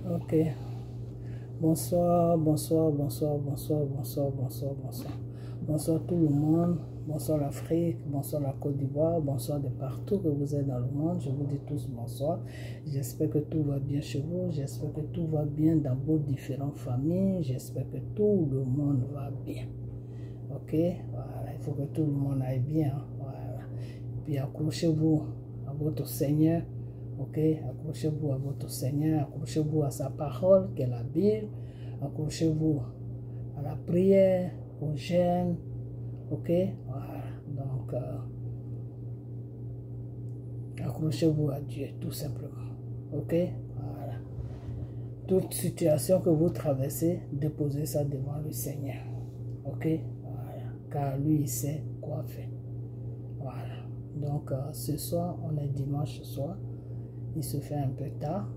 Ok. Bonsoir, bonsoir, bonsoir, bonsoir, bonsoir, bonsoir, bonsoir. Bonsoir tout le monde. Bonsoir l'Afrique, bonsoir la Côte d'Ivoire, bonsoir de partout que vous êtes dans le monde. Je vous dis tous bonsoir. J'espère que tout va bien chez vous. J'espère que tout va bien dans vos différentes familles. J'espère que tout le monde va bien. Ok? Voilà, il faut que tout le monde aille bien. Voilà. Puis accrochez-vous à votre Seigneur. Ok? Accrochez-vous à votre Seigneur. Accrochez-vous à sa parole, qui est la Bible. Accrochez-vous à la prière, au jeûne. Ok? Voilà. Donc, accrochez-vous à Dieu, tout simplement. Ok? Voilà. Toute situation que vous traversez, déposez ça devant le Seigneur. Ok? Voilà. Car lui, il sait quoi faire. Voilà. Donc, ce soir, on est dimanche soir. Il se fait un peu tard.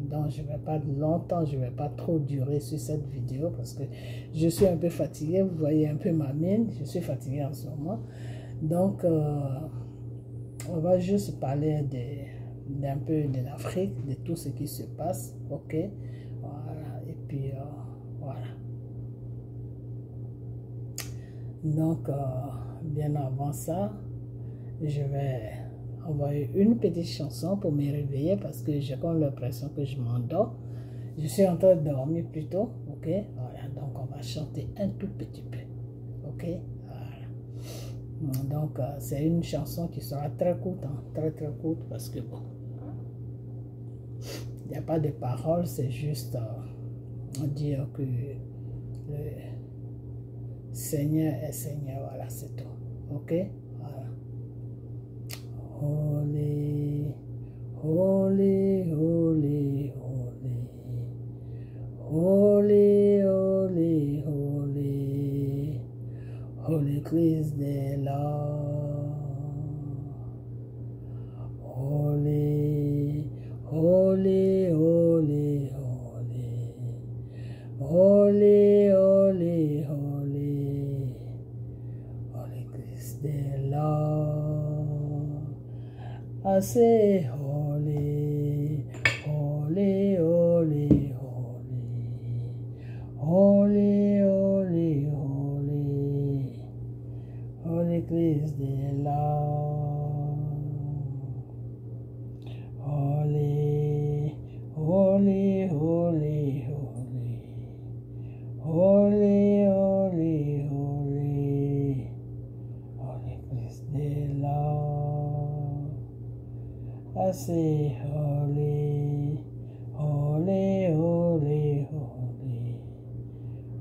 Donc, je ne vais pas longtemps, je ne vais pas trop durer sur cette vidéo parce que je suis un peu fatigué. Vous voyez un peu ma mine. Je suis fatigué en ce moment. Donc, on va juste parler d'un peu de l'Afrique, de tout ce qui se passe. Ok? Voilà. Et puis, voilà. Donc, bien avant ça, je vais envoyer une petite chanson pour me réveiller parce que j'ai comme l'impression que je m'endors. Je suis en train de dormir plutôt, ok? Voilà, donc on va chanter un tout petit peu, ok? Voilà. Donc c'est une chanson qui sera très courte, hein, très courte parce que bon, il n'y a pas de paroles, c'est juste dire que le Seigneur est Seigneur, voilà, c'est tout, ok? Voilà. Holy, holy, holy, holy, holy, holy, holy, holy Christ the Lord. Holy, holy, holy, holy, holy, holy, holy, holy Christ the Lord. I say holy, holy, holy, holy, holy, holy, holy, holy Christ the Lord. Holy, holy, holy, holy, holy, holy, holy, holy Christ the Lord. I say holy, holy, holy, holy,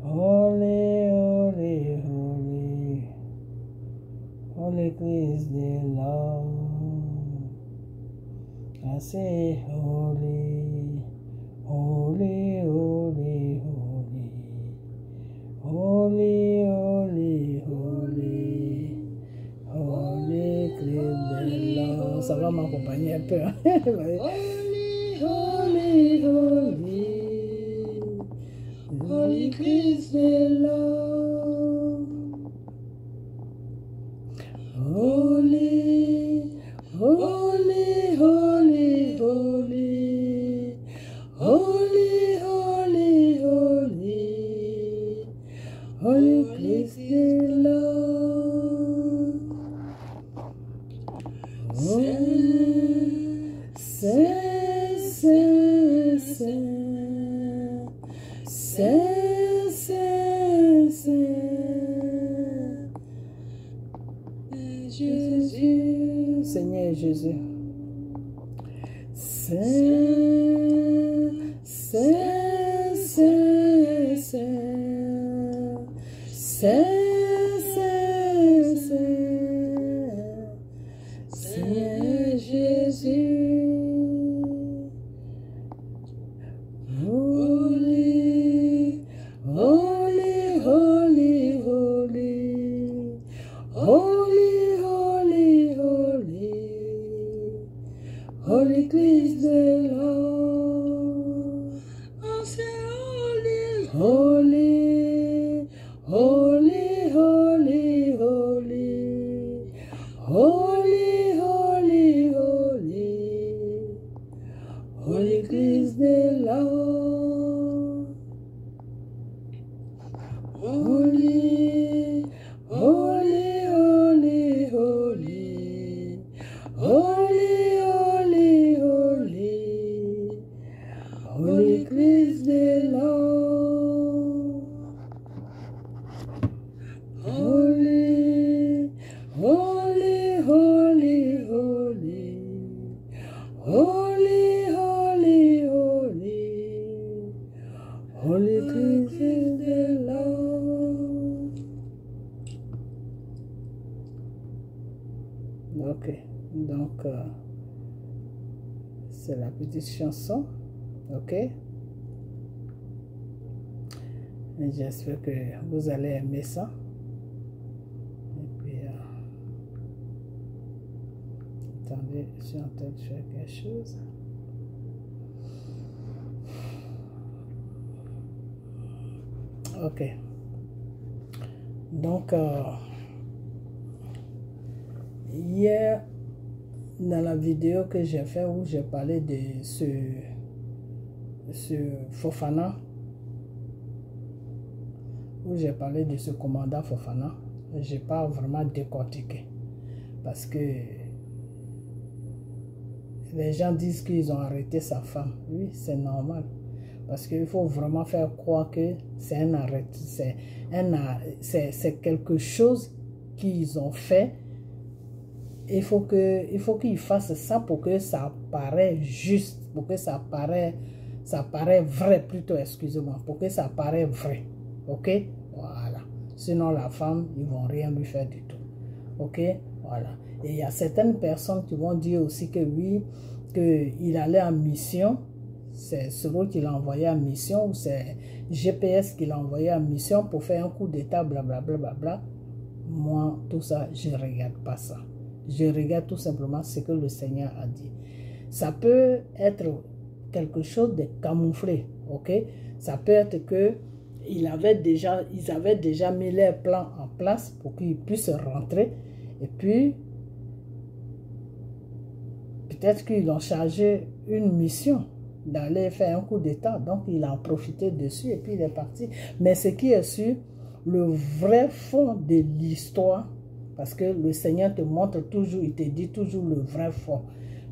holy, holy, holy, holy Christ the Lord. I say holy, holy, holy, holy, holy, holy, holy, holy Christ the Lord. Ça va m'accompagner un peu. Hein? Holy, holy, holy, holy Christ the Lord. Holy, holy, holy, holy, holy, holy, holy, holy Christ the Lord. Jésus, Seigneur Jésus. Seigneur Jésus. Holy, holy, holy, holy, holy, holy, holy, holy Christ the Lord. I say holy, holy, holy, holy, holy, holy, holy, holy, holy Christ the Lord. petite chanson. Ok? J'espère que vous allez aimer ça. Et puis, attendez, je suis en train de faire quelque chose. Ok. Donc, hier, dans la vidéo que j'ai fait où j'ai parlé de ce Fofana, où j'ai parlé de ce commandant Fofana, je n'ai pas vraiment décortiqué parce que les gens disent qu'ils ont arrêté sa femme. Oui, c'est normal parce qu'il faut vraiment faire croire que c'est un arrêt, c'est quelque chose qu'ils ont fait. Il faut qu'ils fassent ça pour que ça paraisse juste, pour que ça paraisse vrai plutôt, excusez-moi, pour que ça paraisse vrai. Ok? Voilà. Sinon, la femme, ils ne vont rien lui faire du tout. Ok? Voilà. Et il y a certaines personnes qui vont dire aussi que oui, qu'il allait en mission. C'est Soro qui l'a envoyé en mission ou c'est GPS qui l'a envoyé en mission pour faire un coup d'état, blablabla. Bla, bla, bla. Moi, tout ça, je ne regarde pas ça. Je regarde tout simplement ce que le Seigneur a dit. Ça peut être quelque chose de camouflé. Ok? Ça peut être que ils avaient déjà mis leur plan en place pour qu'ils puissent rentrer. Et puis, peut-être qu'ils ont chargé une mission d'aller faire un coup d'état. Donc, il a en profité dessus et puis il est parti. Mais ce qui est sûr, le vrai fond de l'histoire, parce que le Seigneur te montre toujours, il te dit toujours le vrai fond.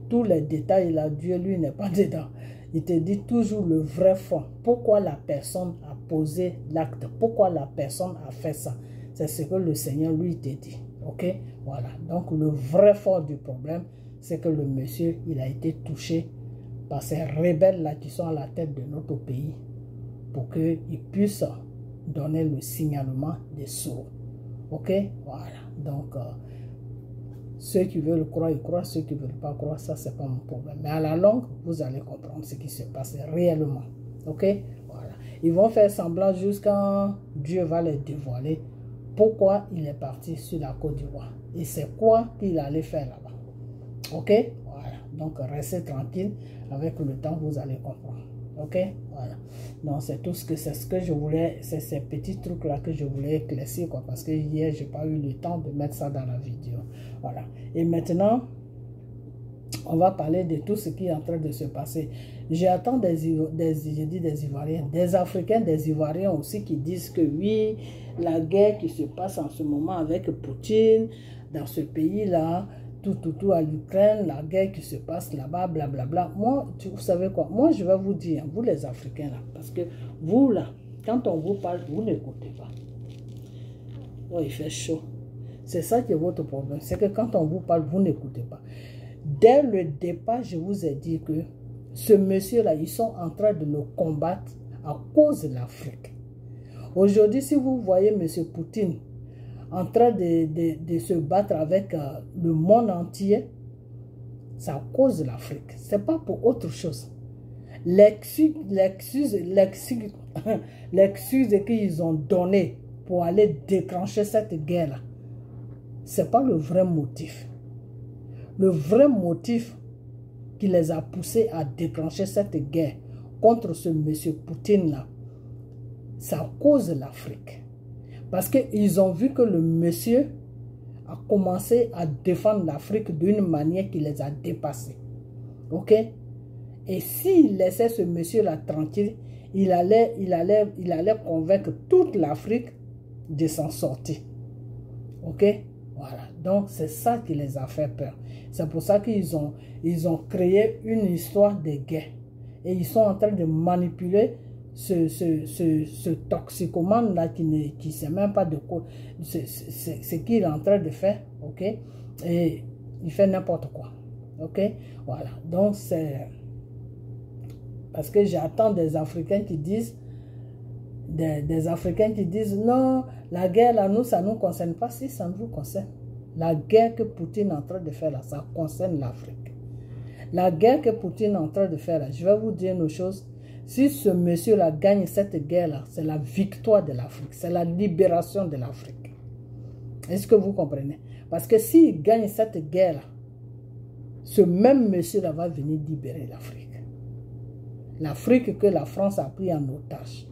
Tous les détails, là, Dieu, lui, n'est pas dedans. Il te dit toujours le vrai fond. Pourquoi la personne a posé l'acte? Pourquoi la personne a fait ça? C'est ce que le Seigneur, lui, te dit. Ok? Voilà. Donc, le vrai fond du problème, c'est que le monsieur, il a été touché par ces rebelles-là qui sont à la tête de notre pays pour qu'ils puissent donner le signalement des sourds. Ok? Voilà. Donc, ceux qui veulent croire, ils croient. Ceux qui ne veulent pas croire, ça, c'est pas mon problème. Mais à la longue, vous allez comprendre ce qui se passe réellement. Ok? Voilà. Ils vont faire semblant jusqu'à Dieu va les dévoiler pourquoi il est parti sur la Côte d'Ivoire. Et c'est quoi qu'il allait faire là-bas. Ok? Voilà. Donc, restez tranquille. Avec le temps, vous allez comprendre. Ok? Voilà. Donc, c'est tout ce que je voulais, c'est ces petits trucs-là que je voulais éclaircir, quoi, parce que hier, je n'ai pas eu le temps de mettre ça dans la vidéo. Voilà. Et maintenant, on va parler de tout ce qui est en train de se passer. J'attends des Ivoiriens, des Africains, des Ivoiriens aussi qui disent que oui, la guerre qui se passe en ce moment avec Poutine, dans ce pays-là, tout à l'Ukraine, la guerre qui se passe là-bas, blablabla. Moi, vous savez quoi? Moi, je vais vous dire, vous les Africains là, parce que vous là, quand on vous parle, vous n'écoutez pas. Oh, il fait chaud. C'est ça qui est votre problème. C'est que quand on vous parle, vous n'écoutez pas. Dès le départ, je vous ai dit que ce monsieur-là, ils sont en train de le combattre à cause de l'Afrique. Aujourd'hui, si vous voyez M. Poutine en train de se battre avec le monde entier, c'est à cause de l'Afrique. Ce n'est pas pour autre chose. L'excuse qu'ils ont donnée pour aller déclencher cette guerre-là, ce n'est pas le vrai motif. Le vrai motif qui les a poussés à déclencher cette guerre contre ce monsieur Poutine-là, c'est à cause de l'Afrique. Parce qu'ils ont vu que le monsieur a commencé à défendre l'Afrique d'une manière qui les a dépassés. Ok? Et s'il laissait ce monsieur-là tranquille, il allait convaincre toute l'Afrique de s'en sortir. Ok? Voilà. Donc, c'est ça qui les a fait peur. C'est pour ça qu'ils ont créé une histoire de guerre. Et ils sont en train de manipuler ce toxicomane-là qui ne sait même pas de quoi, ce qu'il est en train de faire, ok? Et il fait n'importe quoi, ok? Voilà, donc c'est parce que j'attends des Africains qui disent, des Africains qui disent, non, la guerre là, nous, ça ne nous concerne pas. Si, ça nous concerne. La guerre que Poutine est en train de faire là, ça concerne l'Afrique. La guerre que Poutine est en train de faire, là, je vais vous dire une chose. Si ce monsieur-là gagne cette guerre-là, c'est la victoire de l'Afrique. C'est la libération de l'Afrique. Est-ce que vous comprenez? Parce que s'il gagne cette guerre-là, ce même monsieur-là va venir libérer l'Afrique. L'Afrique que la France a pris en otage.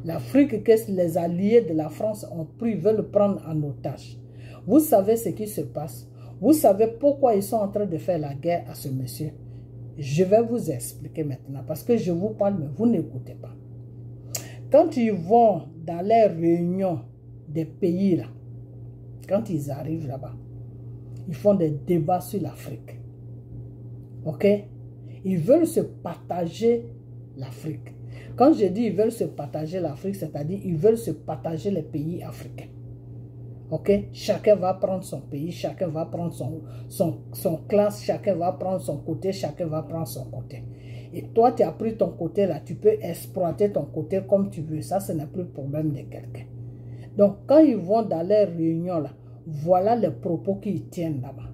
L'Afrique que les alliés de la France ont pris, veulent prendre en otage. Vous savez ce qui se passe. Vous savez pourquoi ils sont en train de faire la guerre à ce monsieur. Je vais vous expliquer maintenant parce que je vous parle, mais vous n'écoutez pas. Quand ils vont dans les réunions des pays là, quand ils arrivent là-bas, ils font des débats sur l'Afrique. Ok? Ils veulent se partager l'Afrique. Quand je dis ils veulent se partager l'Afrique, c'est-à-dire ils veulent se partager les pays africains. Ok? Chacun va prendre son pays, chacun va prendre son classe, chacun va prendre son côté, chacun va prendre son côté. Et toi, tu as pris ton côté là, tu peux exploiter ton côté comme tu veux. Ça, ce n'est plus le problème de quelqu'un. Donc, quand ils vont dans les réunions là, voilà les propos qu'ils tiennent là-bas.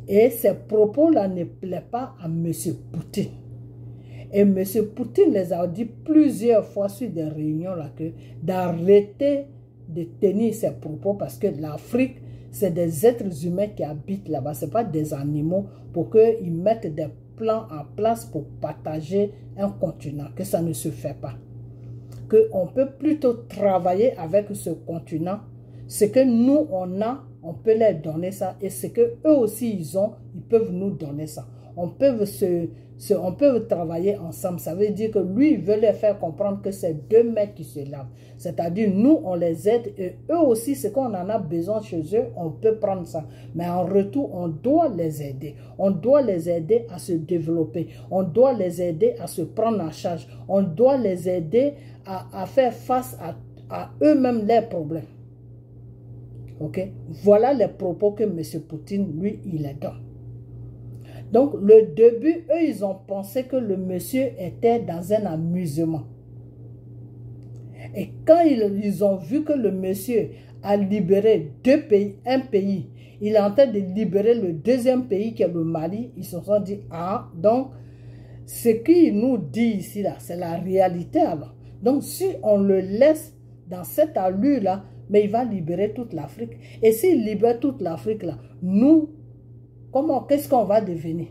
Et ces propos-là ne plaisent pas à M. Poutine. Et M. Poutine les a dit plusieurs fois sur des réunions là que d'arrêter de tenir ces propos parce que l'Afrique, c'est des êtres humains qui habitent là-bas. Ce n'est pas des animaux pour qu'ils mettent des plans en place pour partager un continent, que ça ne se fait pas. Qu'on peut plutôt travailler avec ce continent. Ce que nous, on a, on peut leur donner ça. Et ce que eux aussi, ils ont, ils peuvent nous donner ça. On peut travailler ensemble. Ça veut dire que lui, il veut leur faire comprendre que c'est deux mecs qui se lavent. C'est-à-dire, nous, on les aide et eux aussi, ce qu'on en a besoin chez eux, on peut prendre ça. Mais en retour, on doit les aider. On doit les aider à se développer. On doit les aider à se prendre en charge. On doit les aider à faire face à eux-mêmes leurs problèmes. Ok? Voilà les propos que M. Poutine, lui, il les donne. Donc, le début, eux, ils ont pensé que le monsieur était dans un amusement. Et quand ils ont vu que le monsieur a libéré un pays, il est en train de libérer le deuxième pays qui est le Mali, ils se sont dit, ah, donc, ce qu'il nous dit ici, là, c'est la réalité alors. Donc, si on le laisse dans cette allure-là, mais il va libérer toute l'Afrique. Et s'il libère toute l'Afrique, là, nous, qu'est-ce qu'on va devenir?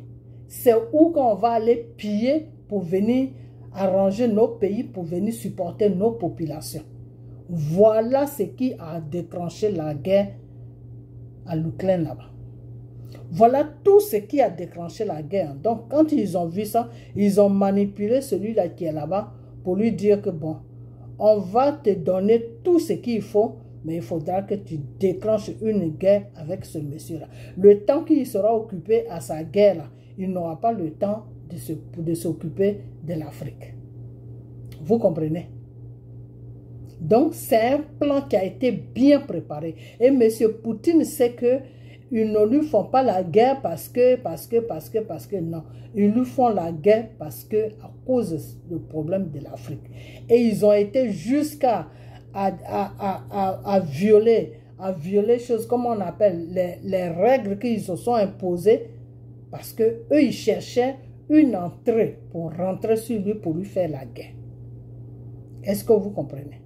C'est où qu'on va aller piller pour venir arranger nos pays, pour venir supporter nos populations. Voilà ce qui a déclenché la guerre à l'Ukraine là-bas. Voilà tout ce qui a déclenché la guerre. Donc, quand ils ont vu ça, ils ont manipulé celui-là qui est là-bas pour lui dire que bon, on va te donner tout ce qu'il faut, mais il faudra que tu déclenches une guerre avec ce monsieur-là. Le temps qu'il sera occupé à sa guerre-là, il n'aura pas le temps de s'occuper de l'Afrique. Vous comprenez? Donc, c'est un plan qui a été bien préparé. Et M. Poutine sait que ils ne lui font pas la guerre parce que non. Ils lui font la guerre parce que à cause du problème de l'Afrique. Et ils ont été jusqu'à violer choses comme on appelle les règles qu'ils se sont imposées parce que eux ils cherchaient une entrée pour rentrer sur lui pour lui faire la guerre. Est-ce que vous comprenez?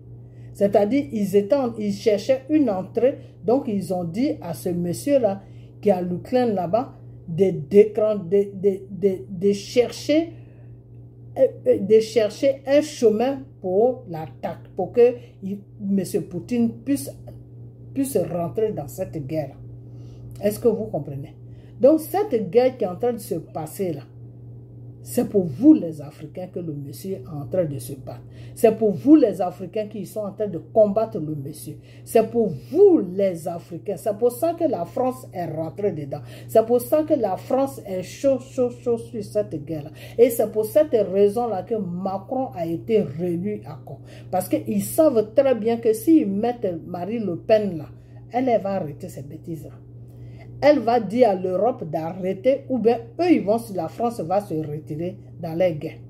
C'est-à-dire ils cherchaient une entrée, donc ils ont dit à ce monsieur-là qui a l'Ukraine là-bas de chercher un chemin pour l'attaque, pour que M. Poutine puisse rentrer dans cette guerre. Est-ce que vous comprenez? Donc cette guerre qui est en train de se passer là, c'est pour vous les Africains que le monsieur est en train de se battre. C'est pour vous les Africains qui sont en train de combattre le monsieur. C'est pour vous les Africains. C'est pour ça que la France est rentrée dedans. C'est pour ça que la France est chaud sur cette guerre-là. Et c'est pour cette raison-là que Macron a été réélu à quoi? Parce qu'ils savent très bien que s'ils mettent Marine Le Pen là, elle va arrêter ces bêtises-là. Elle va dire à l'Europe d'arrêter ou bien la France va se retirer dans les guerres.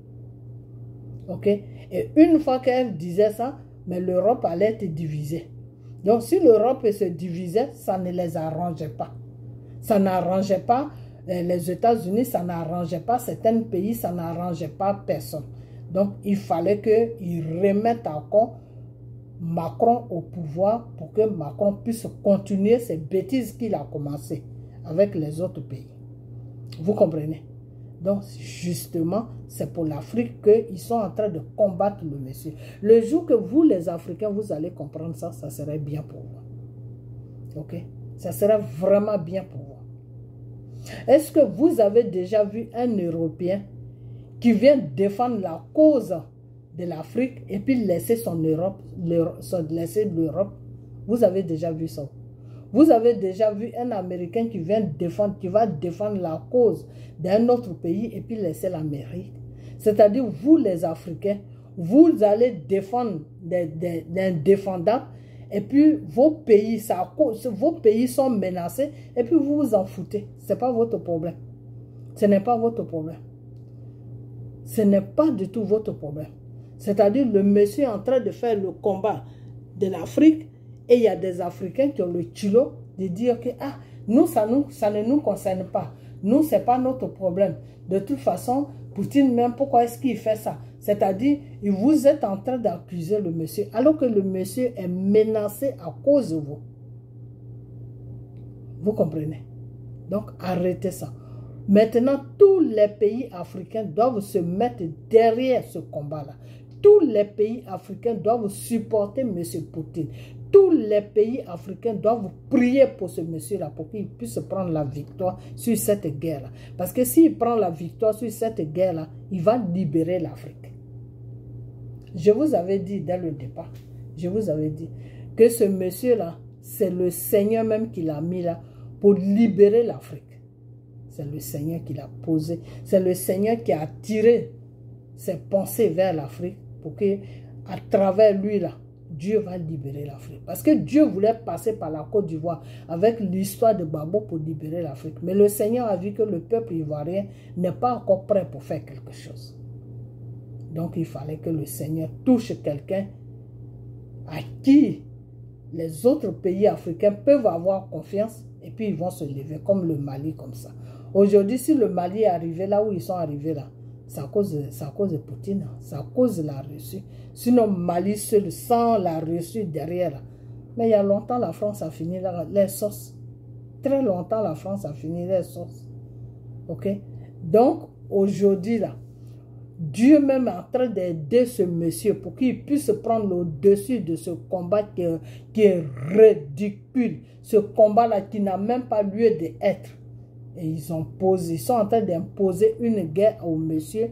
Ok? Et une fois qu'elle disait ça, mais l'Europe allait être divisée. Donc si l'Europe se divisait, ça ne les arrangeait pas. Ça n'arrangeait pas les États-Unis, ça n'arrangeait pas certains pays, ça n'arrangeait pas personne. Donc, il fallait qu'ils remettent encore Macron au pouvoir pour que Macron puisse continuer ces bêtises qu'il a commencé avec les autres pays. Vous comprenez? Donc, justement, c'est pour l'Afrique qu'ils sont en train de combattre le monsieur. Le jour que vous, les Africains, vous allez comprendre ça, ça serait bien pour vous. Ok? Ça serait vraiment bien pour vous. Est-ce que vous avez déjà vu un Européen qui vient défendre la cause de l'Afrique et puis laisser laisser l'Europe? Vous avez déjà vu ça? Vous avez déjà vu un Américain qui va défendre la cause d'un autre pays et puis laisser l'Amérique? C'est-à-dire, vous les Africains, vous allez défendre l'indéfendable et puis vos pays sont menacés et puis vous vous en foutez. Ce n'est pas votre problème. Ce n'est pas votre problème. Ce n'est pas du tout votre problème. C'est-à-dire, le monsieur est en train de faire le combat de l'Afrique et il y a des Africains qui ont le culot de dire que nous, ça ne nous concerne pas. Nous, ce n'est pas notre problème. De toute façon, Poutine même, pourquoi est-ce qu'il fait ça? C'est-à-dire, vous êtes en train d'accuser le monsieur, alors que le monsieur est menacé à cause de vous. Vous comprenez? Donc, arrêtez ça. Maintenant, tous les pays africains doivent se mettre derrière ce combat-là. Tous les pays africains doivent supporter M. Poutine. Tous les pays africains doivent prier pour ce monsieur-là, pour qu'il puisse prendre la victoire sur cette guerre-là. Parce que s'il prend la victoire sur cette guerre-là, il va libérer l'Afrique. Je vous avais dit dès le départ, je vous avais dit que ce monsieur-là, c'est le Seigneur même qui l'a mis là pour libérer l'Afrique. C'est le Seigneur qui l'a posé. C'est le Seigneur qui a tiré ses pensées vers l'Afrique pour que, à travers lui là, Dieu va libérer l'Afrique. Parce que Dieu voulait passer par la Côte d'Ivoire avec l'histoire de Babo pour libérer l'Afrique. Mais le Seigneur a vu que le peuple ivoirien n'est pas encore prêt pour faire quelque chose. Donc il fallait que le Seigneur touche quelqu'un à qui les autres pays africains peuvent avoir confiance et puis ils vont se lever comme le Mali comme ça. Aujourd'hui, si le Mali est arrivé là où ils sont arrivés là, c'est à cause de Poutine, c'est à cause de la Russie. Sinon, Mali seul, sans la Russie derrière là. Mais il y a longtemps, la France a fini les sauces. Très longtemps, la France a fini les sauces. Ok? Donc, aujourd'hui là, Dieu même est en train d'aider ce monsieur pour qu'il puisse prendre le dessus de ce combat qui est ridicule. Ce combat-là qui n'a même pas lieu d'être. Et ils sont en train d'imposer une guerre au monsieur,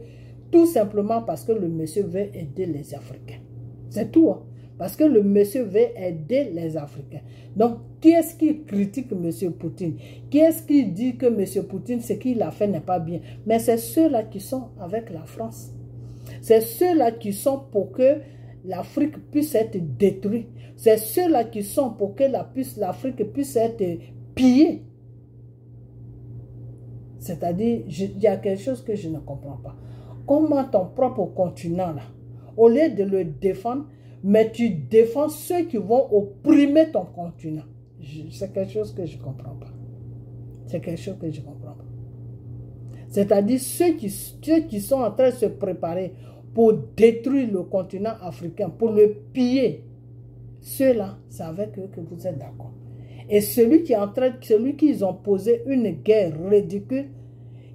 tout simplement parce que le monsieur veut aider les Africains. C'est tout. Hein? Parce que le monsieur veut aider les Africains. Donc, qui est-ce qui critique monsieur Poutine? Qui est-ce qui dit que monsieur Poutine, ce qu'il a fait n'est pas bien? Mais c'est ceux-là qui sont avec la France. C'est ceux-là qui sont pour que l'Afrique puisse être détruite. C'est ceux-là qui sont pour que l'Afrique puisse être pillée. C'est-à-dire, il y a quelque chose que je ne comprends pas. Comment ton propre continent, là, au lieu de le défendre, mais tu défends ceux qui vont opprimer ton continent. C'est quelque chose que je ne comprends pas. C'est quelque chose que je ne comprends pas. C'est-à-dire, ceux qui sont en train de se préparer pour détruire le continent africain, pour le piller, ceux-là, c'est avec eux que vous êtes d'accord. Et celui qu'ils ont posé une guerre ridicule,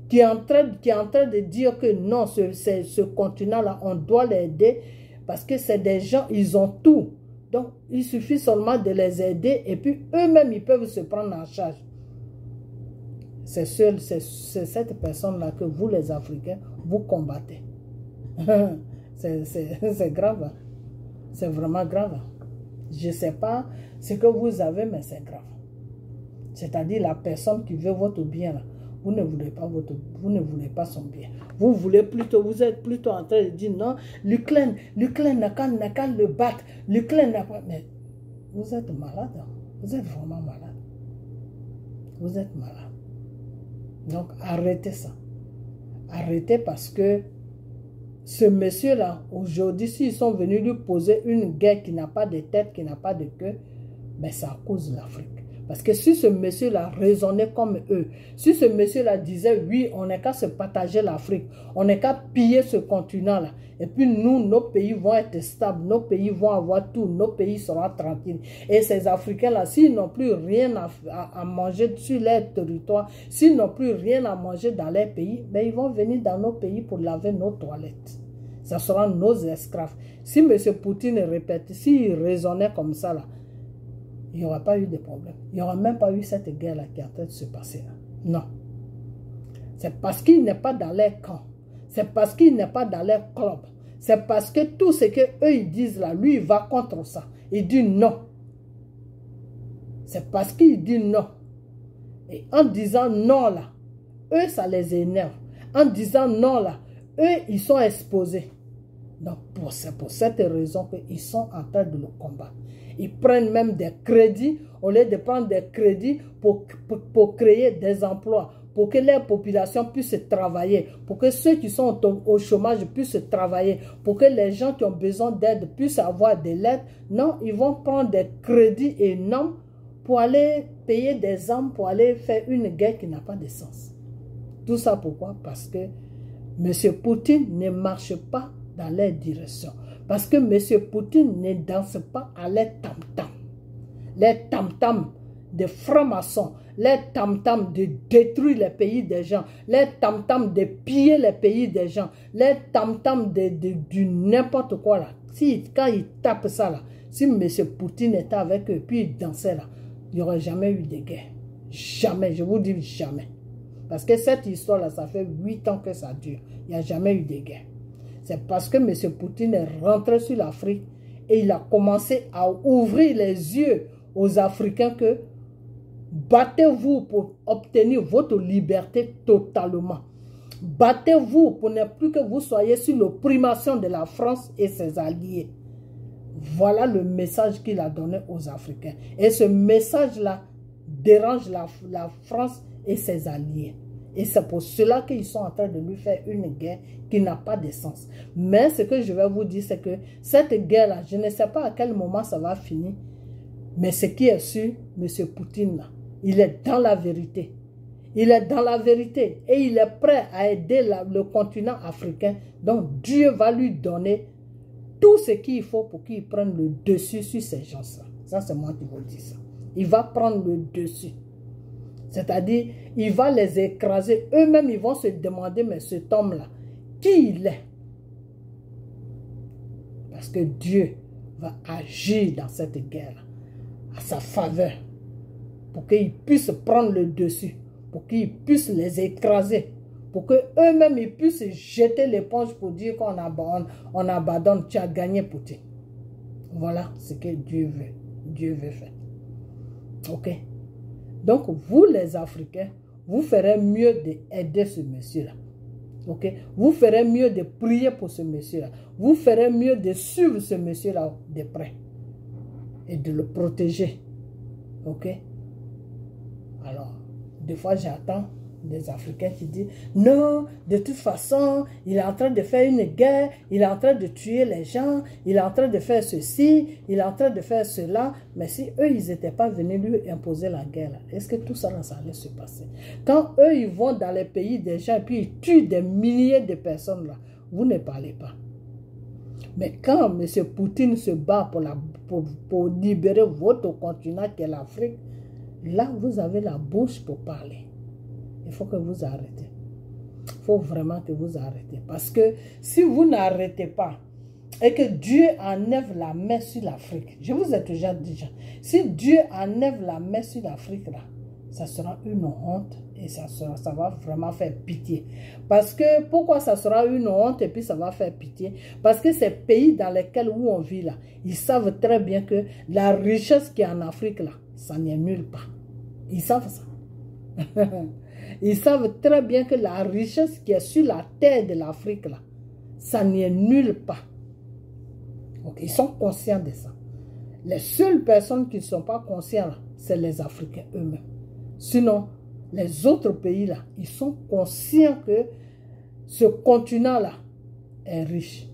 qui est en train de dire que non, ce continent-là, on doit l'aider parce que c'est des gens, ils ont tout. Donc, il suffit seulement de les aider et puis eux-mêmes, ils peuvent se prendre en charge. C'est cette personne-là que vous, les Africains, vous combattez. C'est grave. C'est vraiment grave. Je ne sais pas ce que vous avez, mais c'est grave. C'est-à-dire la personne qui veut votre bien, là, vous ne voulez pas son bien. Vous êtes plutôt en train de dire non, l'Ukraine n'a qu'à le battre. L'Ukraine n'a pas. Mais vous êtes malade. Hein? Vous êtes vraiment malade. Vous êtes malade. Donc arrêtez ça. Arrêtez parce que ce monsieur-là, aujourd'hui, s'ils sont venus lui poser une guerre qui n'a pas de tête, qui n'a pas de queue, ben c'est à cause de l'Afrique. Parce que si ce monsieur-là raisonnait comme eux, si ce monsieur-là disait, oui, on n'est qu'à se partager l'Afrique, on n'est qu'à piller ce continent-là, et puis nous, nos pays vont être stables, nos pays vont avoir tout, nos pays seront tranquilles. Et ces Africains-là, s'ils n'ont plus rien à manger sur leur territoire, s'ils n'ont plus rien à manger dans leur pays, ben ils vont venir dans nos pays pour laver nos toilettes. Ça sera nos esclaves. Si M. Poutine répète, s'il raisonnait comme ça, là, il n'y aura pas eu de problème. Il n'y aura même pas eu cette guerre-là qui est en train de se passer là. Non. C'est parce qu'il n'est pas dans leur camp. C'est parce qu'il n'est pas dans leur club. C'est parce que tout ce qu'eux ils disent là, lui il va contre ça. Il dit non. C'est parce qu'il dit non. Et en disant non là, eux ça les énerve. En disant non là, eux ils sont exposés. Donc c'est pour cette raison qu'ils sont en train de le combattre. Ils prennent même des crédits au lieu de prendre des crédits pour créer des emplois, pour que les populations puissent travailler, pour que ceux qui sont au chômage puissent travailler, pour que les gens qui ont besoin d'aide puissent avoir de l'aide. Non, ils vont prendre des crédits énormes pour aller payer des armes, pour aller faire une guerre qui n'a pas de sens. Tout ça pourquoi? Parce que M. Poutine ne marche pas dans leur direction. Parce que M. Poutine ne danse pas à les tam-tam. Les tam-tam de francs-maçons, les tam-tam de détruire les pays des gens, les tam-tam de piller les pays des gens, les tam-tam de n'importe quoi là. Quand ils tapent ça là, si M. Poutine était avec eux, puis il dansait là, il n'y aurait jamais eu de guerre. Jamais, je vous dis jamais. Parce que cette histoire là, ça fait 8 ans que ça dure. Il n'y a jamais eu de guerre. C'est parce que M. Poutine est rentré sur l'Afrique et il a commencé à ouvrir les yeux aux Africains que battez-vous pour obtenir votre liberté totalement. Battez-vous pour ne plus que vous soyez sous l'opprimation de la France et ses alliés. Voilà le message qu'il a donné aux Africains. Et ce message-là dérange la France et ses alliés. Et c'est pour cela qu'ils sont en train de lui faire une guerre qui n'a pas de sens. Mais ce que je vais vous dire, c'est que cette guerre-là, je ne sais pas à quel moment ça va finir. Mais ce qui est sûr, M. Poutine, là, il est dans la vérité. Il est dans la vérité. Et il est prêt à aider le continent africain. Donc Dieu va lui donner tout ce qu'il faut pour qu'il prenne le dessus sur ces gens-là. Ça, c'est moi qui vous dis ça. Il va prendre le dessus. C'est-à-dire, il va les écraser. Eux-mêmes, ils vont se demander, mais cet homme-là, qui il est? Parce que Dieu va agir dans cette guerre à sa faveur pour qu'ils puissent prendre le dessus, pour qu'ils puissent les écraser, pour qu'eux-mêmes, ils puissent jeter l'éponge pour dire qu'on abandonne, tu as gagné Poutine. Voilà ce que Dieu veut. Dieu veut faire. Ok? Donc, vous les Africains, vous ferez mieux d'aider ce monsieur-là. Ok? Vous ferez mieux de prier pour ce monsieur-là. Vous ferez mieux de suivre ce monsieur-là de près. Et de le protéger. Ok? Alors, des fois, j'attends des Africains qui disent non, de toute façon, il est en train de faire une guerre, il est en train de tuer les gens, il est en train de faire ceci, il est en train de faire cela. Mais si eux, ils n'étaient pas venus lui imposer la guerre, est-ce que tout ça, ça allait se passer? Quand eux, ils vont dans les pays des gens et puis ils tuent des milliers de personnes là, vous ne parlez pas. Mais quand M. Poutine se bat pour libérer votre continent qui est l'Afrique, là, vous avez la bouche pour parler. Il faut que vous arrêtez. Il faut vraiment que vous arrêtez. Parce que si vous n'arrêtez pas et que Dieu enlève la main sur l'Afrique, je vous ai déjà dit, si Dieu enlève la main sur l'Afrique, là, ça sera une honte et ça va vraiment faire pitié. Parce que, pourquoi ça sera une honte et puis ça va faire pitié? Parce que ces pays dans lesquels où on vit là, ils savent très bien que la richesse qui est en Afrique là, ça n'est nulle part. Ils savent ça. Ils savent très bien que la richesse qui est sur la terre de l'Afrique, là, ça n'y est nulle part. Donc, ils sont conscients de ça. Les seules personnes qui ne sont pas conscientes, c'est les Africains eux-mêmes. Sinon, les autres pays, là, ils sont conscients que ce continent-là est riche.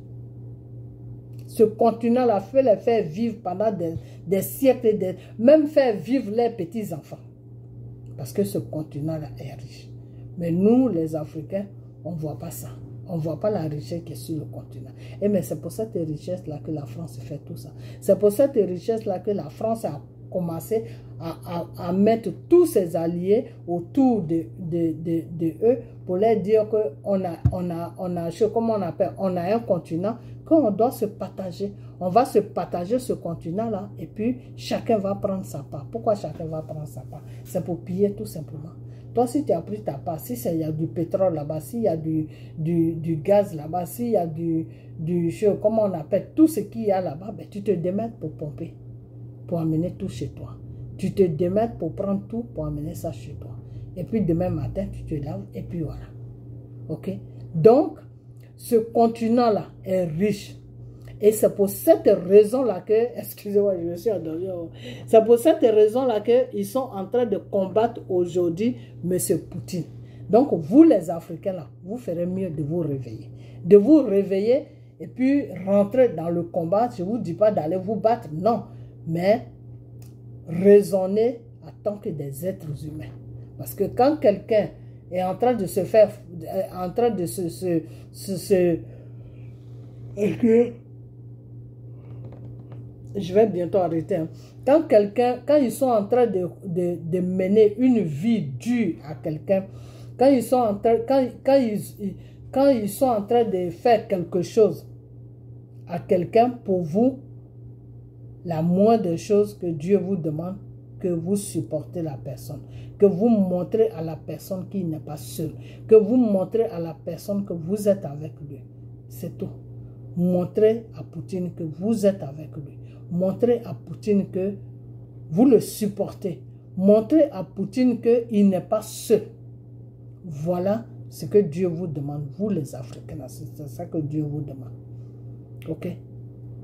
Ce continent-là fait les faire vivre pendant des siècles, même faire vivre les petits-enfants. Parce que ce continent-là est riche. Mais nous, les Africains, on ne voit pas ça. On ne voit pas la richesse qui est sur le continent. Et mais c'est pour cette richesse-là que la France fait tout ça. C'est pour cette richesse-là que la France a commencé à mettre tous ses alliés autour de eux pour leur dire qu'on on a un continent qu'on doit se partager. On va se partager ce continent-là et puis chacun va prendre sa part. Pourquoi chacun va prendre sa part? C'est pour piller tout simplement. Toi, si tu as pris ta part, si il y a du pétrole là-bas, s'il y a du gaz là-bas, s'il y a comment on appelle, tout ce qu'il y a là-bas, ben, tu te démènes pour pomper, pour amener tout chez toi. Tu te démènes pour prendre tout, pour amener ça chez toi. Et puis demain matin, tu te laves et puis voilà. Ok? Donc, ce continent-là est riche. Et c'est pour cette raison-là que, excusez-moi, je me suis endormi. C'est pour cette raison-là qu'ils sont en train de combattre aujourd'hui M. Poutine. Donc, vous les Africains, là, vous ferez mieux de vous réveiller. De vous réveiller et puis rentrer dans le combat. Je ne vous dis pas d'aller vous battre, non. Mais raisonner en tant que des êtres humains. Parce que quand quelqu'un est en train de se faire, en train de je vais bientôt arrêter. Hein. Quand ils sont en train de mener une vie dure à quelqu'un, quand ils sont en train de faire quelque chose à quelqu'un, pour vous, la moindre chose que Dieu vous demande, que vous supportez la personne, que vous montrez à la personne qu'il n'est pas seul, que vous montrez à la personne que vous êtes avec lui. C'est tout. Montrez à Poutine que vous êtes avec lui. Montrez à Poutine que vous le supportez. Montrez à Poutine qu'il n'est pas seul. Voilà ce que Dieu vous demande, vous les Africains. C'est ça que Dieu vous demande. Ok?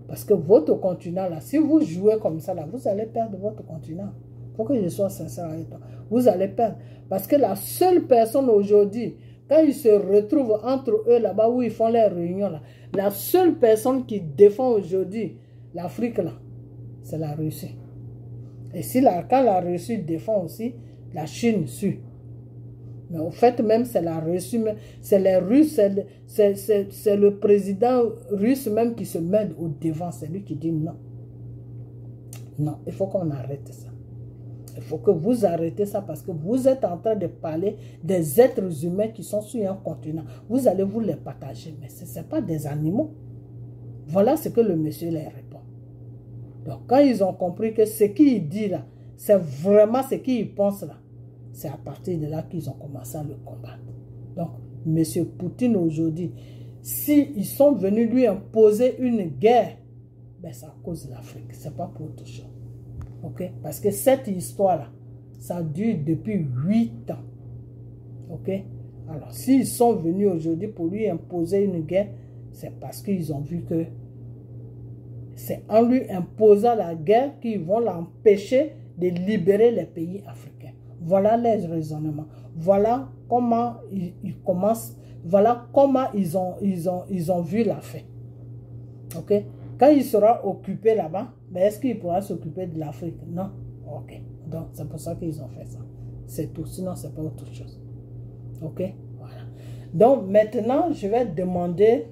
Parce que votre continent, là, si vous jouez comme ça, là, vous allez perdre votre continent. Il faut que je sois sincère avec toi. Vous allez perdre. Parce que la seule personne aujourd'hui, quand ils se retrouvent entre eux là-bas où ils font leurs réunions, là, la seule personne qui défend aujourd'hui l'Afrique, là, c'est la Russie. Et si quand la Russie défend aussi, la Chine suit. Mais au fait même, c'est la Russie, c'est les Russes, c'est le président russe même qui se met au devant. C'est lui qui dit non. Non, il faut qu'on arrête ça. Il faut que vous arrêtez ça parce que vous êtes en train de parler des êtres humains qui sont sur un continent. Vous allez vous les partager, mais ce n'est pas des animaux. Voilà ce que le monsieur leur répond. Donc, quand ils ont compris que ce qu'il dit là, c'est vraiment ce qu'il pense là, c'est à partir de là qu'ils ont commencé à le combattre. Donc, monsieur Poutine aujourd'hui, s'ils sont venus lui imposer une guerre, ben c'est à cause de l'Afrique, ce n'est pas pour autre chose. Ok? Parce que cette histoire-là, ça dure depuis 8 ans. Ok? Alors, s'ils sont venus aujourd'hui pour lui imposer une guerre, c'est parce qu'ils ont vu que c'est en lui imposant la guerre qu'ils vont l'empêcher de libérer les pays africains. Voilà les raisonnements. Voilà comment ils commencent. Voilà comment ils ont vu la fin. Ok? Quand il sera occupé là-bas, ben est-ce qu'il pourra s'occuper de l'Afrique? Non. Ok. Donc, c'est pour ça qu'ils ont fait ça. C'est tout. Sinon, ce n'est pas autre chose. Ok? Voilà. Donc, maintenant, je vais demander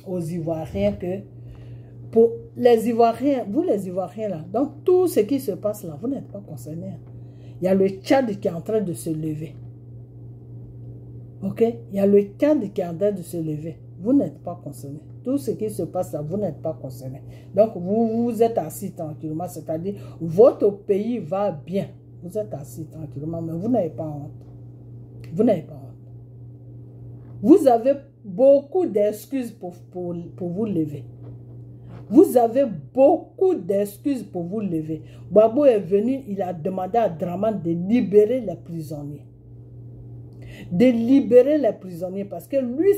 aux Ivoiriens que, pour les Ivoiriens, vous les Ivoiriens là, donc tout ce qui se passe là, vous n'êtes pas concernés. Il y a le Tchad qui est en train de se lever. Ok? Il y a le Tchad qui est en train de se lever. Vous n'êtes pas concernés. Tout ce qui se passe là, vous n'êtes pas concernés. Donc, vous êtes assis tranquillement, c'est-à-dire, votre pays va bien. Vous êtes assis tranquillement, mais vous n'avez pas honte. Vous n'avez pas honte. Vous avez beaucoup d'excuses pour vous lever. Vous avez beaucoup d'excuses pour vous lever. Gbagbo est venu, il a demandé à Dramane de libérer les prisonniers. De libérer les prisonniers. Parce que lui,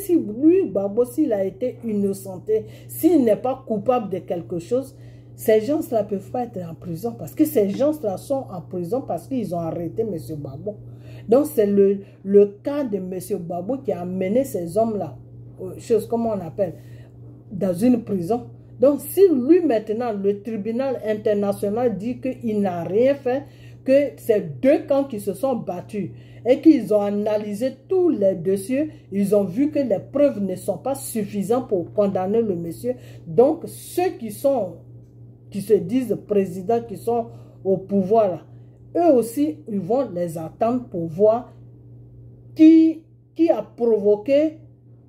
Gbagbo, s'il a été innocenté, s'il n'est pas coupable de quelque chose, ces gens-là ne peuvent pas être en prison. Parce que ces gens-là sont en prison parce qu'ils ont arrêté M. Gbagbo. Donc, c'est le cas de M. Gbagbo qui a amené ces hommes-là, chose comment on appelle, dans une prison. Donc, si lui maintenant, le tribunal international dit qu'il n'a rien fait, que c'est deux camps qui se sont battus et qu'ils ont analysé tous les dossiers, ils ont vu que les preuves ne sont pas suffisantes pour condamner le monsieur. Donc, ceux qui se disent présidents, qui sont au pouvoir, là, eux aussi, ils vont les attendre pour voir qui a provoqué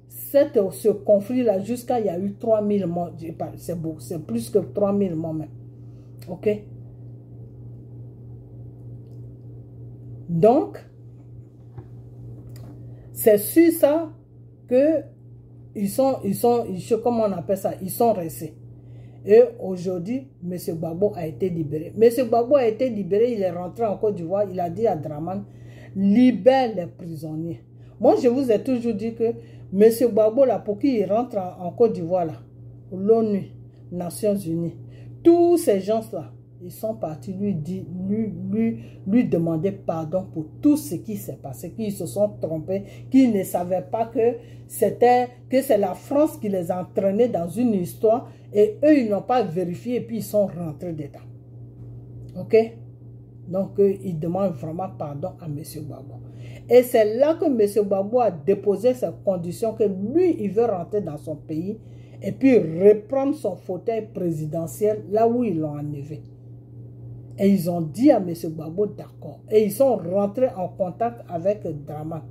ce conflit-là jusqu'à il y a eu 3000 morts. C'est plus que 3000 morts même. Ok? Donc, c'est sur ça que comment on appelle ça? Ils sont restés. Et aujourd'hui, M. Gbagbo a été libéré. M. Gbagbo a été libéré, il est rentré en Côte d'Ivoire, il a dit à Dramane, libère les prisonniers. Moi, je vous ai toujours dit que M. Gbagbo, là, pour qu'il rentre en Côte d'Ivoire, là, l'ONU, Nations Unies, tous ces gens-là, ils sont partis lui demander pardon pour tout ce qui s'est passé, qu'ils se sont trompés, qu'ils ne savaient pas que c'est la France qui les entraînait dans une histoire et eux, ils n'ont pas vérifié et puis ils sont rentrés dedans. Ok? Donc, ils demandent vraiment pardon à M. Gbagbo. Et c'est là que M. Gbagbo a déposé ses conditions que lui, il veut rentrer dans son pays et puis reprendre son fauteuil présidentiel là où ils l'ont enlevé. Et ils ont dit à M. Gbagbo d'accord. Et ils sont rentrés en contact avec Dramane.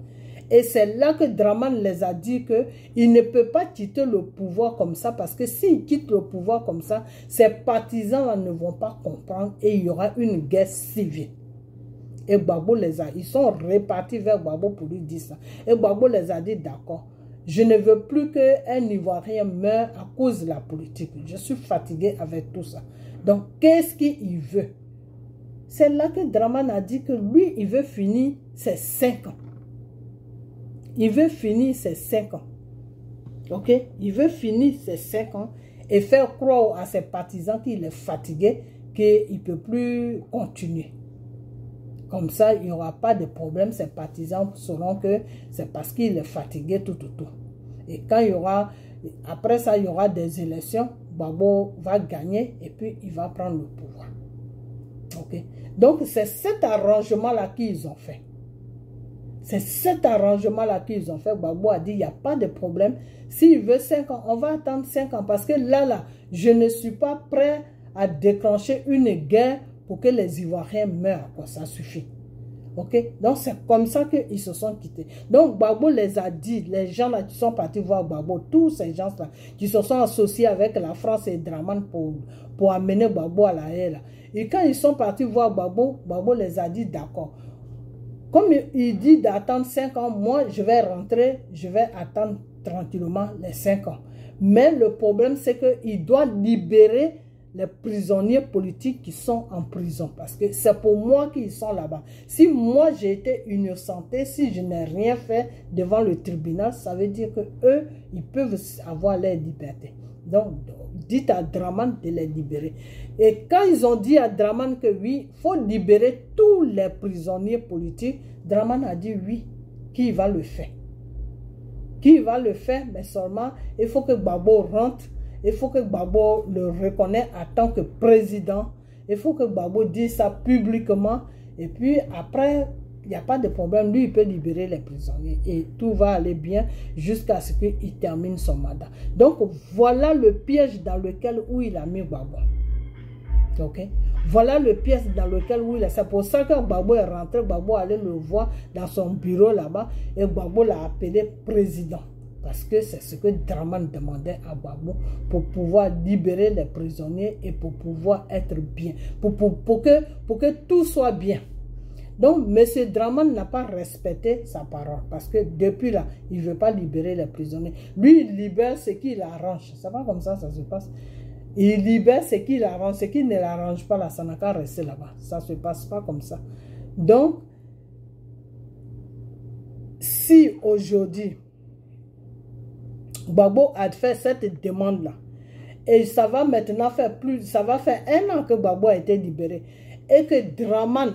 Et c'est là que Dramane les a dit qu'il ne peut pas quitter le pouvoir comme ça, parce que s'il quitte le pouvoir comme ça, ses partisans ne vont pas comprendre et il y aura une guerre civile. Et Gbagbo ils sont repartis vers Gbagbo pour lui dire ça. Et Gbagbo les a dit d'accord. Je ne veux plus qu'un Ivoirien meure à cause de la politique. Je suis fatigué avec tout ça. Donc, qu'est-ce qu'il veut? C'est là que Dramane a dit que lui, il veut finir ses 5 ans. Il veut finir ses 5 ans. Ok? Il veut finir ses 5 ans et faire croire à ses partisans qu'il est fatigué, qu'il ne peut plus continuer. Comme ça, il n'y aura pas de problème. Ses partisans sauront que c'est parce qu'il est fatigué, tout. Et quand il y aura, après ça, il y aura des élections, Gbagbo va gagner et puis il va prendre le pouvoir. Ok? Donc, c'est cet arrangement-là qu'ils ont fait. C'est cet arrangement-là qu'ils ont fait. Gbagbo a dit, il n'y a pas de problème. S'il veut 5 ans, on va attendre 5 ans. Parce que là, je ne suis pas prêt à déclencher une guerre pour que les Ivoiriens meurent. Quoi, ça suffit. Ok? Donc, c'est comme ça qu'ils se sont quittés. Donc, Gbagbo les a dit, les gens là qui sont partis voir Gbagbo, tous ces gens-là qui se sont associés avec la France et Dramane pour amener Gbagbo à la haie. Et quand ils sont partis voir Gbagbo, Gbagbo les a dit d'accord. Comme il dit d'attendre 5 ans, moi je vais rentrer, je vais attendre tranquillement les 5 ans. Mais le problème c'est qu'il doit libérer les prisonniers politiques qui sont en prison. Parce que c'est pour moi qu'ils sont là-bas. Si moi j'ai été innocenté, si je n'ai rien fait devant le tribunal, ça veut dire que eux, ils peuvent avoir leur liberté. Donc, dites à Dramane de les libérer. Et quand ils ont dit à Dramane que oui, il faut libérer tous les prisonniers politiques, Dramane a dit oui, qui va le faire. Qui va le faire, mais seulement il faut que Gbagbo rentre, il faut que Gbagbo le reconnaisse en tant que président, il faut que Gbagbo dise ça publiquement, et puis après, il n'y a pas de problème, lui il peut libérer les prisonniers et tout va aller bien jusqu'à ce qu'il termine son mandat. Donc voilà le piège dans lequel il a mis Gbagbo. Ok? Voilà le piège dans lequel il est. C'est pour ça que Gbagbo est rentré, Gbagbo allait le voir dans son bureau là-bas et Gbagbo l'a appelé président. Parce que c'est ce que Dramane demandait à Gbagbo pour pouvoir libérer les prisonniers et pour pouvoir être bien. Pour que tout soit bien. Donc, M. Dramane n'a pas respecté sa parole. Parce que depuis là, il ne veut pas libérer les prisonniers. Lui, il libère ce qui l'arrange. C'est pas comme ça se passe. Il libère ce qui l'arrange. Ce qui ne l'arrange pas là, ça n'a qu'à rester là-bas. Ça ne se passe pas comme ça. Donc, si aujourd'hui, Gbagbo a fait cette demande-là, et ça va maintenant faire ça va faire 1 an que Gbagbo a été libéré, et que Dramane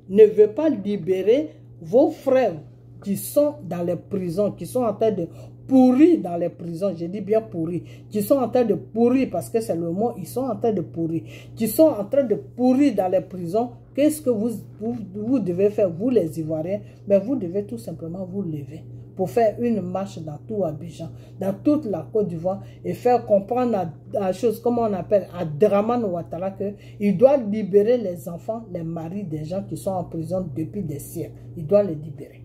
ne veut pas libérer vos frères qui sont dans les prisons, qui sont en train de pourris dans les prisons, je dis bien pourris, qui sont en train de pourrir, parce que c'est le mot, ils sont en train de pourrir, qui sont en train de pourrir dans les prisons, qu'est-ce que vous devez faire, vous les Ivoiriens? Mais vous devez tout simplement vous lever pour faire une marche dans tout Abidjan, dans toute la Côte d'Ivoire et faire comprendre à la chose, comment on appelle, à Dramane Ouattara qu'il doit libérer les enfants, les maris des gens qui sont en prison depuis des siècles. Il doit les libérer.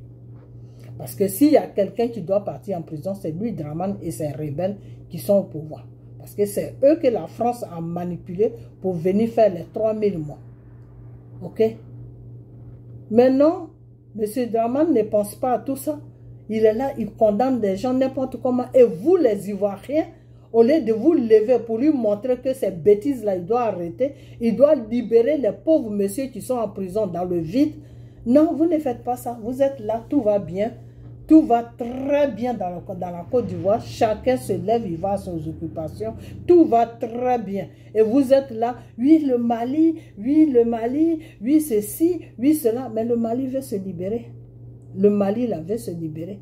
Parce que s'il y a quelqu'un qui doit partir en prison, c'est lui, Dramane, et ses rebelles qui sont au pouvoir. Parce que c'est eux que la France a manipulé pour venir faire les 3000 mois. Ok? Maintenant, M. Dramane ne pense pas à tout ça. Il est là, il condamne des gens n'importe comment. Et vous, les Ivoiriens, au lieu de vous lever pour lui montrer que ces bêtises-là, il doit arrêter, il doit libérer les pauvres messieurs qui sont en prison dans le vide. Non, vous ne faites pas ça. Vous êtes là, tout va bien. Tout va très bien dans la Côte d'Ivoire. Chacun se lève, il va à ses occupations. Tout va très bien. Et vous êtes là, oui le Mali, oui ceci, oui cela. Mais le Mali veut se libérer. Le Mali là veut se libérer.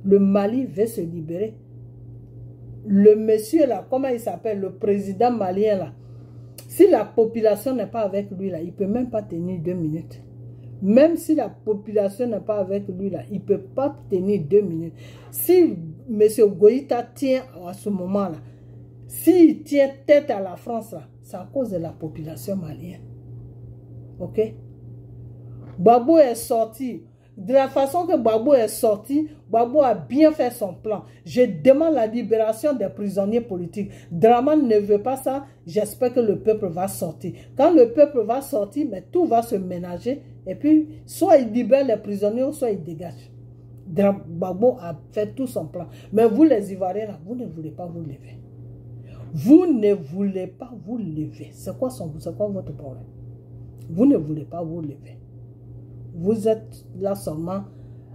Le Mali veut se libérer. Le monsieur là, comment il s'appelle, le président malien là, si la population n'est pas avec lui là, il ne peut même pas tenir 2 minutes. Même si la population n'est pas avec lui là, il ne peut pas tenir 2 minutes. Si M. Goïta tient à ce moment là, s'il tient tête à la France là, c'est à cause de la population malienne. Ok? Gbagbo est sorti. De la façon que Gbagbo est sorti, Gbagbo a bien fait son plan. Je demande la libération des prisonniers politiques. Dramane ne veut pas ça. J'espère que le peuple va sortir. Quand le peuple va sortir, mais tout va se ménager. Et puis, soit il libère les prisonniers, ou soit il dégage. Gbagbo a fait tout son plan. Mais vous, les Ivoiriens, là, vous ne voulez pas vous lever. Vous ne voulez pas vous lever. C'est quoi votre problème? Vous ne voulez pas vous lever. Vous êtes là seulement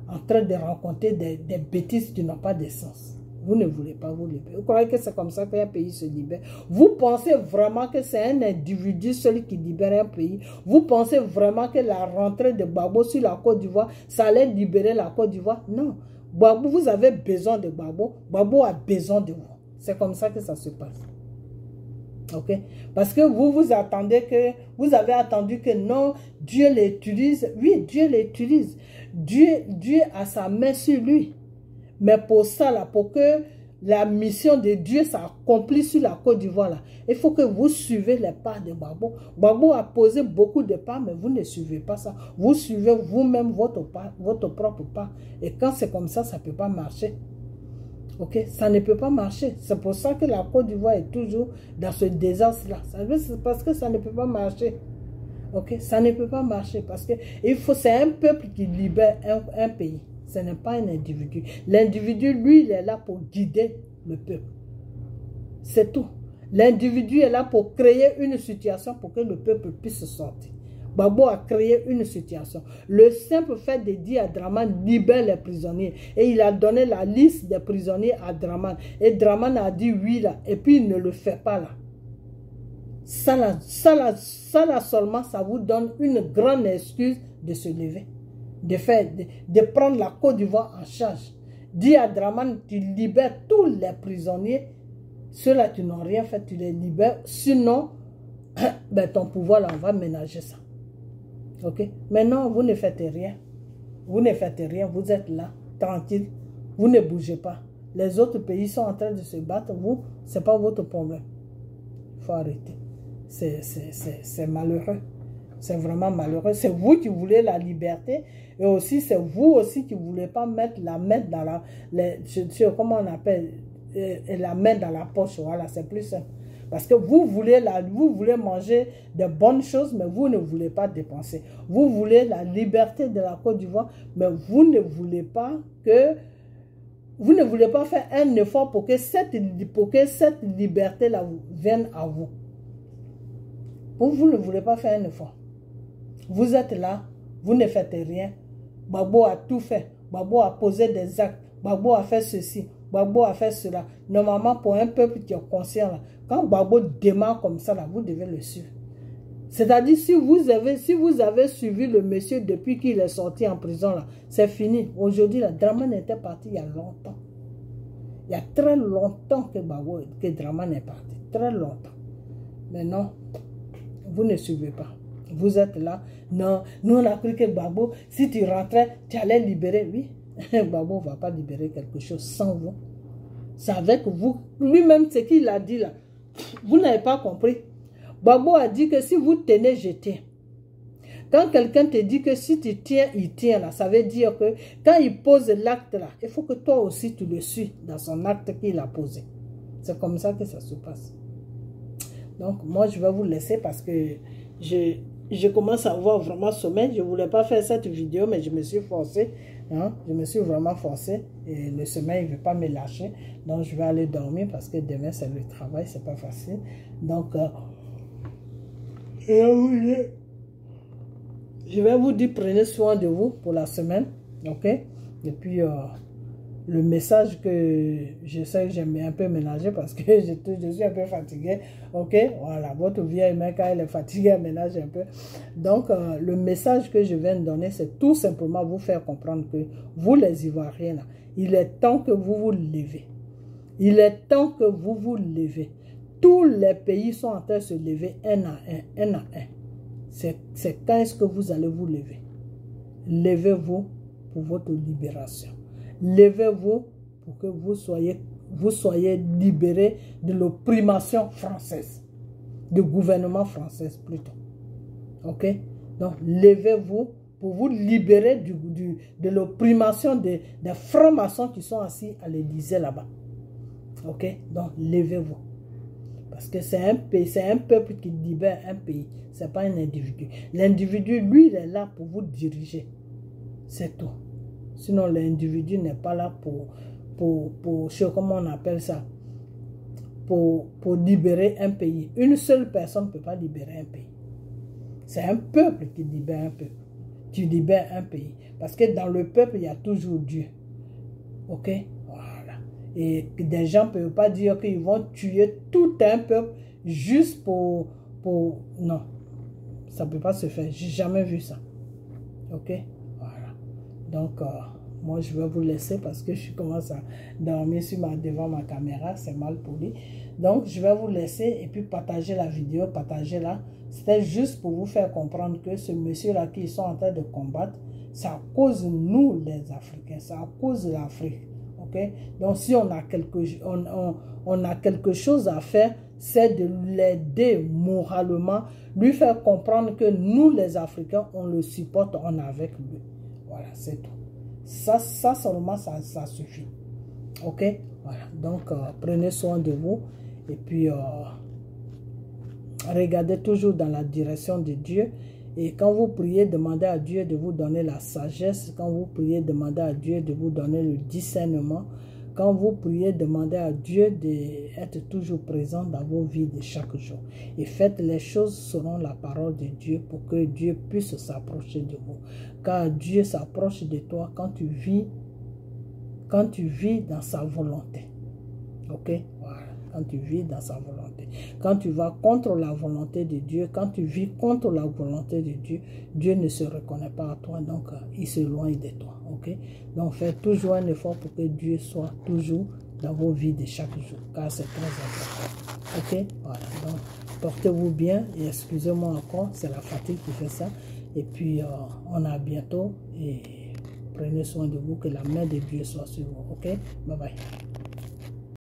en train de rencontrer des bêtises qui n'ont pas de sens. Vous ne voulez pas vous lever. Vous croyez que c'est comme ça qu'un pays se libère? Vous pensez vraiment que c'est un individu seul qui libère un pays? Vous pensez vraiment que la rentrée de Gbagbo sur la Côte d'Ivoire, ça allait libérer la Côte d'Ivoire? Non. Gbagbo, vous avez besoin de Gbagbo. Gbagbo a besoin de vous. C'est comme ça que ça se passe. Ok? Parce que vous avez attendu que non, Dieu l'utilise. Oui, Dieu l'utilise. Dieu a sa main sur lui. Mais pour ça, là, pour que la mission de Dieu s'accomplisse sur la Côte d'Ivoire, là, il faut que vous suivez les pas de Gbagbo. Gbagbo a posé beaucoup de pas, mais vous ne suivez pas ça. Vous suivez vous-même votre propre pas. Et quand c'est comme ça ne peut pas marcher. Ok, ça ne peut pas marcher. C'est pour ça que la Côte d'Ivoire est toujours dans ce désastre-là. C'est parce que ça ne peut pas marcher. Ok, ça ne peut pas marcher parce que c'est un peuple qui libère un pays. Ce n'est pas un individu. L'individu, lui, il est là pour guider le peuple. C'est tout. L'individu est là pour créer une situation pour que le peuple puisse sortir. Gbagbo a créé une situation. Le simple fait de dire à Dramane, libère les prisonniers. Et il a donné la liste des prisonniers à Dramane. Et Dramane a dit oui là. Et puis il ne le fait pas là. Ça là seulement, ça vous donne une grande excuse de se lever. De prendre la Côte d'Ivoire en charge. Dis à Dramane, tu libères tous les prisonniers. Ceux-là qui n'ont rien fait, tu les libères. Sinon, ben, ton pouvoir là, on va ménager ça. Ok? Mais non, vous ne faites rien. Vous ne faites rien. Vous êtes là, tranquille. Vous ne bougez pas. Les autres pays sont en train de se battre. Vous, ce n'est pas votre problème. Il faut arrêter. C'est malheureux. C'est vraiment malheureux. C'est vous qui voulez la liberté. Et aussi, c'est vous aussi qui ne voulez pas mettre la main dans la... comment on appelle? La main dans la poche. Voilà, c'est plus simple. Parce que vous voulez manger de bonnes choses, mais vous ne voulez pas dépenser. Vous voulez la liberté de la Côte d'Ivoire, mais vous ne voulez pas faire un effort pour que cette liberté-là vienne à vous. Vous ne voulez pas faire un effort. Vous êtes là, vous ne faites rien. Gbagbo a tout fait. Gbagbo a posé des actes. Gbagbo a fait ceci. Gbagbo a fait cela. Normalement, pour un peuple qui est conscient, là, quand Gbagbo démarre comme ça, là, vous devez le suivre. C'est-à-dire, si vous avez suivi le monsieur depuis qu'il est sorti en prison, là, c'est fini. Aujourd'hui, la Dramane était parti il y a longtemps. Il y a très longtemps que Dramane est parti. Très longtemps. Mais non, vous ne suivez pas. Vous êtes là. Non, nous on a cru que Gbagbo, si tu rentrais, tu allais libérer. Oui, Gbagbo ne va pas libérer quelque chose sans vous. C'est avec vous. Lui-même, ce qu'il a dit là, vous n'avez pas compris. Gbagbo a dit que si vous tenez, je tiens. Quand quelqu'un te dit que si tu tiens, il tient là, ça veut dire que quand il pose l'acte là, il faut que toi aussi tu le suis dans son acte qu'il a posé. C'est comme ça que ça se passe. Donc moi je vais vous laisser parce que je commence à avoir vraiment sommeil. Je ne voulais pas faire cette vidéo mais je me suis forcé. Hein? Je me suis vraiment forcé et le sommeil ne veut pas me lâcher. Donc je vais aller dormir parce que demain c'est le travail, c'est pas facile. Donc je vais vous dire, prenez soin de vous pour la semaine, ok? Et puis, le message que je sais que j'aime un peu ménager parce que je suis un peu fatigué, ok? Voilà, votre vieille mère, quand elle est fatiguée, elle ménage un peu. Donc, le message que je viens de donner, c'est tout simplement vous faire comprendre que vous, les Ivoiriens, là, il est temps que vous vous levez. Il est temps que vous vous levez. Tous les pays sont en train de se lever un à un. C'est quand est-ce que vous allez vous lever? Levez-vous pour votre libération. Levez-vous pour que vous soyez libérés de l'opprimation française, du gouvernement français plutôt. Ok? Donc, levez-vous pour vous libérer de l'opprimation des francs-maçons qui sont assis à l'Élysée là-bas. Ok? Donc, levez-vous. Parce que c'est un peuple qui libère un pays. Ce n'est pas un individu. L'individu, lui, il est là pour vous diriger. C'est tout. Sinon, l'individu n'est pas là comment on appelle ça, pour libérer un pays. Une seule personne ne peut pas libérer un pays. C'est un peuple qui libère un peuple. Tu libères un pays. Parce que dans le peuple, il y a toujours Dieu. Ok? Voilà. Et des gens ne peuvent pas dire qu'ils vont tuer tout un peuple juste pour... Non. Ça ne peut pas se faire. J'ai jamais vu ça. Ok? Voilà. Donc, moi, je vais vous laisser parce que je commence à dormir devant ma caméra. C'est mal poli. Donc, je vais vous laisser et puis partager la vidéo. Partagez-la. C'était juste pour vous faire comprendre que ce monsieur-là qui sont en train de combattre, c'est à cause de nous, les Africains. C'est à cause de l'Afrique. Okay? Donc, si on a quelque chose à faire, c'est de l'aider moralement, lui faire comprendre que nous, les Africains, on le supporte, on est avec lui. Voilà, c'est tout. Ça seulement, ça suffit. Ok? Voilà. Donc, prenez soin de vous. Et puis, regardez toujours dans la direction de Dieu. Et quand vous priez, demandez à Dieu de vous donner la sagesse. Quand vous priez, demandez à Dieu de vous donner le discernement. Quand vous priez, demandez à Dieu d'être toujours présent dans vos vies de chaque jour. Et faites les choses selon la parole de Dieu pour que Dieu puisse s'approcher de vous. Car Dieu s'approche de toi quand tu vis dans sa volonté. Ok? Voilà. Quand tu vis dans sa volonté. Quand tu vas contre la volonté de Dieu, quand tu vis contre la volonté de Dieu, Dieu ne se reconnaît pas à toi, donc il s'éloigne de toi. Ok? Donc faites toujours un effort pour que Dieu soit toujours dans vos vies de chaque jour, car c'est très important. Ok? Voilà. Donc portez-vous bien et excusez-moi encore, c'est la fatigue qui fait ça. Et puis on a bientôt et prenez soin de vous, que la main de Dieu soit sur vous. Ok? Bye bye.